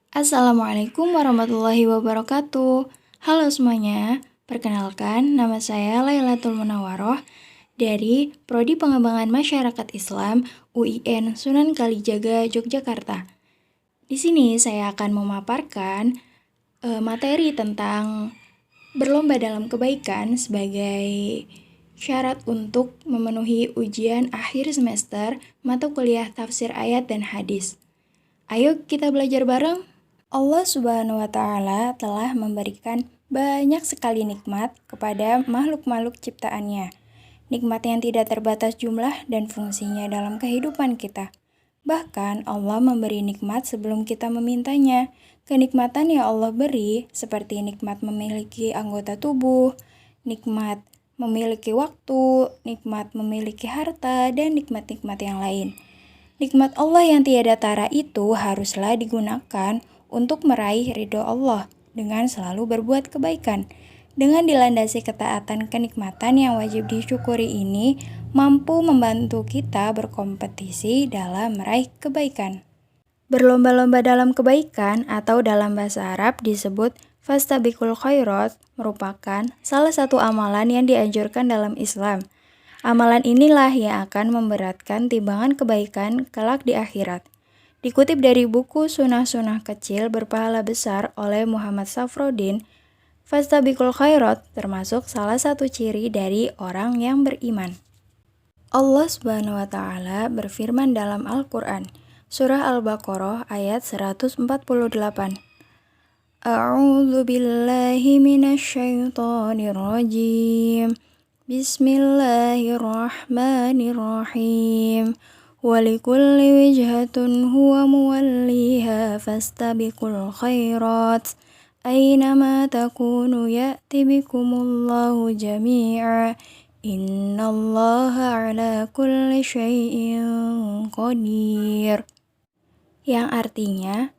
Assalamualaikum warahmatullahi wabarakatuh. Halo semuanya, perkenalkan nama saya Lailatul Munawaroh dari Prodi Pengembangan Masyarakat Islam UIN Sunan Kalijaga, Yogyakarta. Di sini saya akan memaparkan materi tentang berlomba dalam kebaikan sebagai syarat untuk memenuhi ujian akhir semester mata kuliah tafsir ayat dan hadis. Ayo kita belajar bareng. Allah Subhanahu wa Ta'ala telah memberikan banyak sekali nikmat kepada makhluk-makhluk ciptaannya. Nikmat yang tidak terbatas jumlah dan fungsinya dalam kehidupan kita. Bahkan Allah memberi nikmat sebelum kita memintanya. Kenikmatan yang Allah beri seperti nikmat memiliki anggota tubuh, nikmat memiliki waktu, nikmat memiliki harta, dan nikmat-nikmat yang lain. Nikmat Allah yang tiada tara itu haruslah digunakan untuk meraih ridho Allah dengan selalu berbuat kebaikan. Dengan dilandasi ketaatan kenikmatan yang wajib disyukuri ini mampu membantu kita berkompetisi dalam meraih kebaikan. Berlomba-lomba dalam kebaikan atau dalam bahasa Arab disebut fastabiqul khairat merupakan salah satu amalan yang dianjurkan dalam Islam. Amalan inilah yang akan memberatkan timbangan kebaikan kelak di akhirat. Dikutip dari buku Sunnah-Sunnah Kecil Berpahala Besar oleh Muhammad Safroddin, fastabiqul khairat termasuk salah satu ciri dari orang yang beriman. Allah Subhanahu wa Ta'ala berfirman dalam Al-Quran, Surah Al-Baqarah ayat 148. A'udzu billahi minasyaitonir rajim. Bismillahirrahmanirrahim. Walikulli wijhatun huwa muwalliha fastabiqul khairat. Aynama takunu ya'ti bikumullahu jami'a. Innallaha ala kulli syai'in qadir. Yang artinya,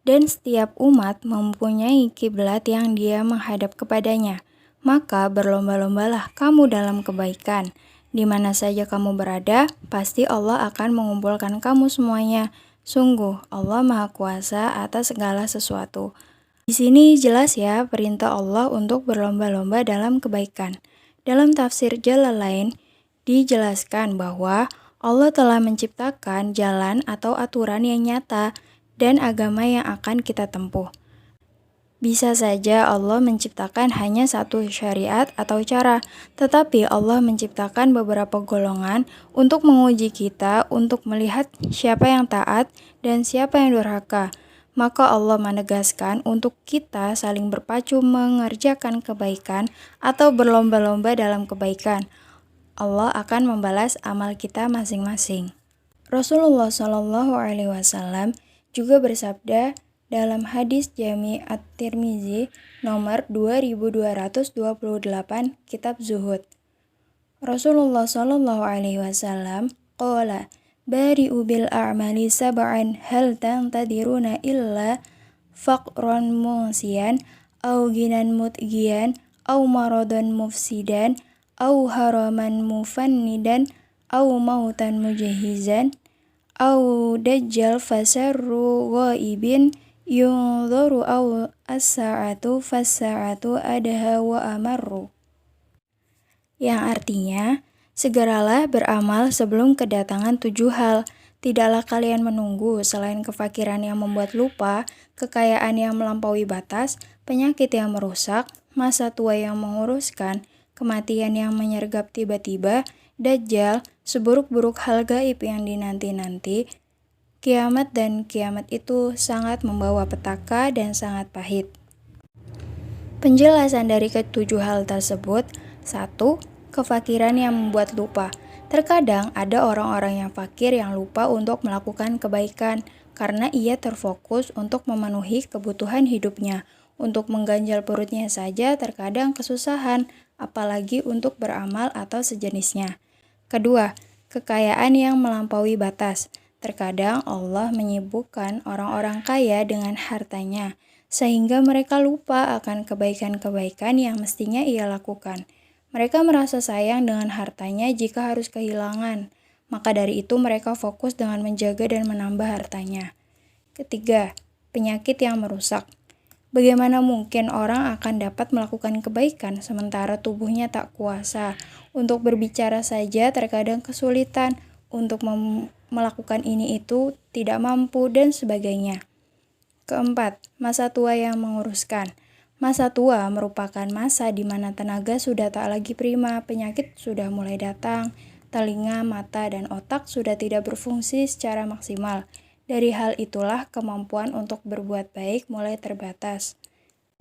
dan setiap umat mempunyai kiblat yang dia menghadap kepadanya. Maka berlomba-lombalah kamu dalam kebaikan. Di mana saja kamu berada, pasti Allah akan mengumpulkan kamu semuanya. Sungguh, Allah Maha Kuasa atas segala sesuatu. Di sini jelas ya perintah Allah untuk berlomba-lomba dalam kebaikan. Dalam tafsir Jalalain dijelaskan bahwa Allah telah menciptakan jalan atau aturan yang nyata dan agama yang akan kita tempuh. Bisa saja Allah menciptakan hanya satu syariat atau cara, tetapi Allah menciptakan beberapa golongan untuk menguji kita untuk melihat siapa yang taat dan siapa yang durhaka. Maka Allah menegaskan untuk kita saling berpacu mengerjakan kebaikan atau berlomba-lomba dalam kebaikan. Allah akan membalas amal kita masing-masing. Rasulullah SAW juga bersabda dalam hadis Jami' At-Tirmizi nomor 2228 Kitab Zuhud. Rasulullah SAW qala bari'u bil a'mali sab'an hal tantadiruna illa faqran musian au ginan mutgian au maradan mufsidan au haraman mufannidan au mautan mujahizan au dajjal fasarru ghaibin yunzaru au as-sa'atu fas-sa'atu adha wa amarru. Yang artinya, segeralah beramal sebelum kedatangan 7 hal. Tidaklah kalian menunggu selain kefakiran yang membuat lupa, kekayaan yang melampaui batas, penyakit yang merusak, masa tua yang menguruskan, kematian yang menyergap tiba-tiba, dajjal, seburuk-buruk hal gaib yang dinanti-nanti, kiamat, dan kiamat itu sangat membawa petaka dan sangat pahit. Penjelasan dari ketujuh hal tersebut, 1. Kefakiran yang membuat lupa. Terkadang ada orang-orang yang fakir yang lupa untuk melakukan kebaikan karena ia terfokus untuk memenuhi kebutuhan hidupnya. Untuk mengganjal perutnya saja terkadang kesusahan, apalagi untuk beramal atau sejenisnya. Kedua, kekayaan yang melampaui batas. Terkadang Allah menyibukkan orang-orang kaya dengan hartanya, sehingga mereka lupa akan kebaikan-kebaikan yang mestinya ia lakukan. Mereka merasa sayang dengan hartanya jika harus kehilangan, maka dari itu mereka fokus dengan menjaga dan menambah hartanya. Ketiga, penyakit yang merusak. Bagaimana mungkin orang akan dapat melakukan kebaikan sementara tubuhnya tak kuasa? Untuk berbicara saja terkadang kesulitan, untuk melakukan ini itu tidak mampu, dan sebagainya. Keempat, masa tua yang menguruskan. Masa tua merupakan masa di mana tenaga sudah tak lagi prima, penyakit sudah mulai datang, telinga, mata, dan otak sudah tidak berfungsi secara maksimal. Dari hal itulah kemampuan untuk berbuat baik mulai terbatas.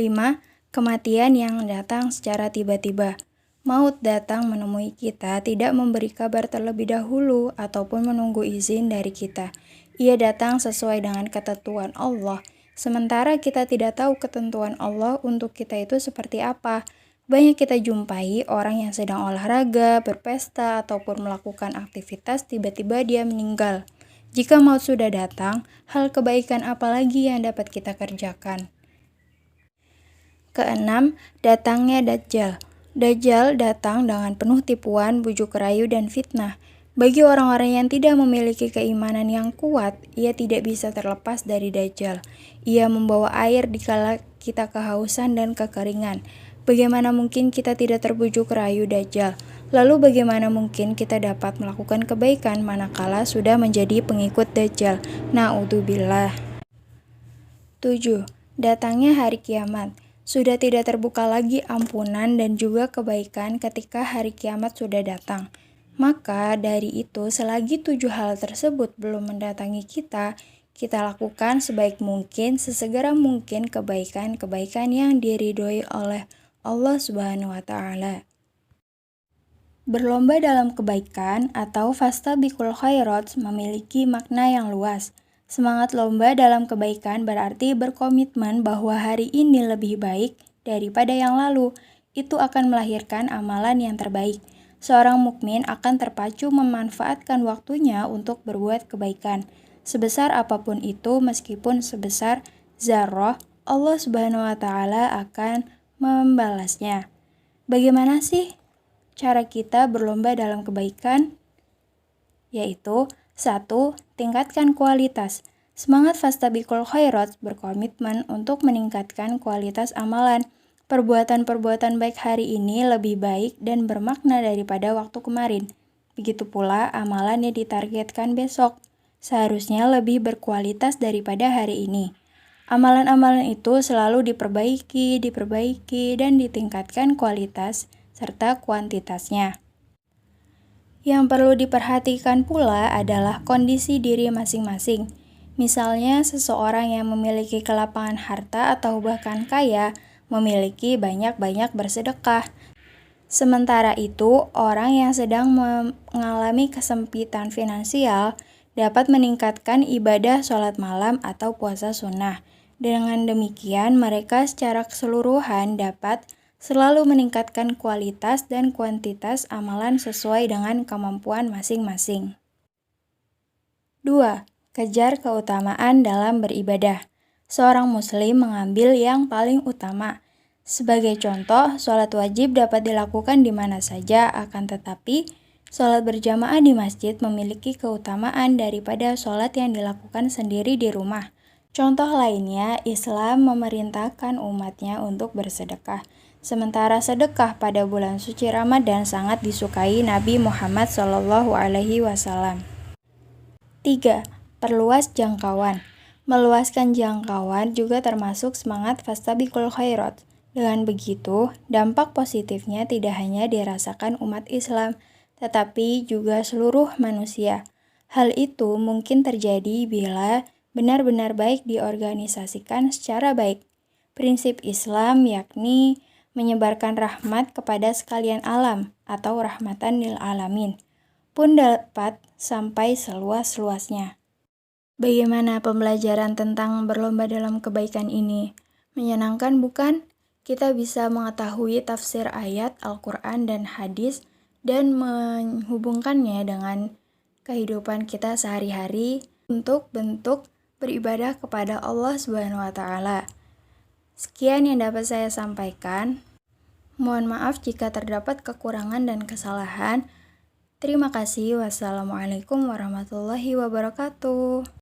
5. Kematian yang datang secara tiba-tiba. Maut datang menemui kita, tidak memberi kabar terlebih dahulu ataupun menunggu izin dari kita. Ia datang sesuai dengan ketentuan Allah. Sementara kita tidak tahu ketentuan Allah untuk kita itu seperti apa. Banyak kita jumpai orang yang sedang olahraga, berpesta, ataupun melakukan aktivitas, tiba-tiba dia meninggal. Jika maut sudah datang, hal kebaikan apa lagi yang dapat kita kerjakan? Keenam, datangnya Dajjal. Dajjal datang dengan penuh tipuan, bujuk rayu, dan fitnah. Bagi orang-orang yang tidak memiliki keimanan yang kuat, ia tidak bisa terlepas dari Dajjal. Ia membawa air dikala kita kehausan dan kekeringan. Bagaimana mungkin kita tidak terbujuk rayu Dajjal? Lalu bagaimana mungkin kita dapat melakukan kebaikan manakala sudah menjadi pengikut Dajjal? Na'udzubillah. 7. Datangnya hari kiamat. Sudah tidak terbuka lagi ampunan dan juga kebaikan ketika hari kiamat sudah datang. Maka dari itu, selagi 7 hal tersebut belum mendatangi kita lakukan sebaik mungkin, sesegera mungkin kebaikan-kebaikan yang diridhoi oleh Allah Subhanahu wa Ta'ala. Berlomba dalam kebaikan atau fastabiqul khairat memiliki makna yang luas. Semangat lomba dalam kebaikan berarti berkomitmen bahwa hari ini lebih baik daripada yang lalu. Itu akan melahirkan amalan yang terbaik. Seorang mukmin akan terpacu memanfaatkan waktunya untuk berbuat kebaikan. Sebesar apapun itu, meskipun sebesar zarrah, Allah Subhanahu wa Ta'ala akan membalasnya. Bagaimana sih cara kita berlomba dalam kebaikan? Yaitu 1. Tingkatkan kualitas. Semangat fastabiqul khairat berkomitmen untuk meningkatkan kualitas amalan. Perbuatan-perbuatan baik hari ini lebih baik dan bermakna daripada waktu kemarin. Begitu pula amalan yang ditargetkan besok seharusnya lebih berkualitas daripada hari ini. Amalan-amalan itu selalu diperbaiki, dan ditingkatkan kualitas serta kuantitasnya. Yang perlu diperhatikan pula adalah kondisi diri masing-masing. Misalnya, seseorang yang memiliki kelapangan harta atau bahkan kaya, memiliki banyak-banyak bersedekah. Sementara itu, orang yang sedang mengalami kesempitan finansial dapat meningkatkan ibadah sholat malam atau puasa sunnah. Dengan demikian, mereka secara keseluruhan dapat selalu meningkatkan kualitas dan kuantitas amalan sesuai dengan kemampuan masing-masing. 2. Kejar keutamaan dalam beribadah. Seorang muslim mengambil yang paling utama. Sebagai contoh, sholat wajib dapat dilakukan di mana saja, akan tetapi sholat berjamaah di masjid memiliki keutamaan daripada sholat yang dilakukan sendiri di rumah. Contoh lainnya, Islam memerintahkan umatnya untuk bersedekah. Sementara sedekah pada bulan suci Ramadan sangat disukai Nabi Muhammad SAW. 3. Perluas jangkauan. Meluaskan jangkauan juga termasuk semangat fastabiqul khairat. Dengan begitu, dampak positifnya tidak hanya dirasakan umat Islam, tetapi juga seluruh manusia. Hal itu mungkin terjadi bila benar-benar baik diorganisasikan secara baik. Prinsip Islam yakni menyebarkan rahmat kepada sekalian alam atau rahmatan lil alamin pun dapat sampai seluas-luasnya. Bagaimana pembelajaran tentang berlomba dalam kebaikan ini? Menyenangkan bukan? Kita bisa mengetahui tafsir ayat Al-Quran dan hadis dan menghubungkannya dengan kehidupan kita sehari-hari untuk bentuk beribadah kepada Allah Subhanahu wa Ta'ala. Sekian yang dapat saya sampaikan. Mohon maaf jika terdapat kekurangan dan kesalahan. Terima kasih. Wassalamualaikum warahmatullahi wabarakatuh.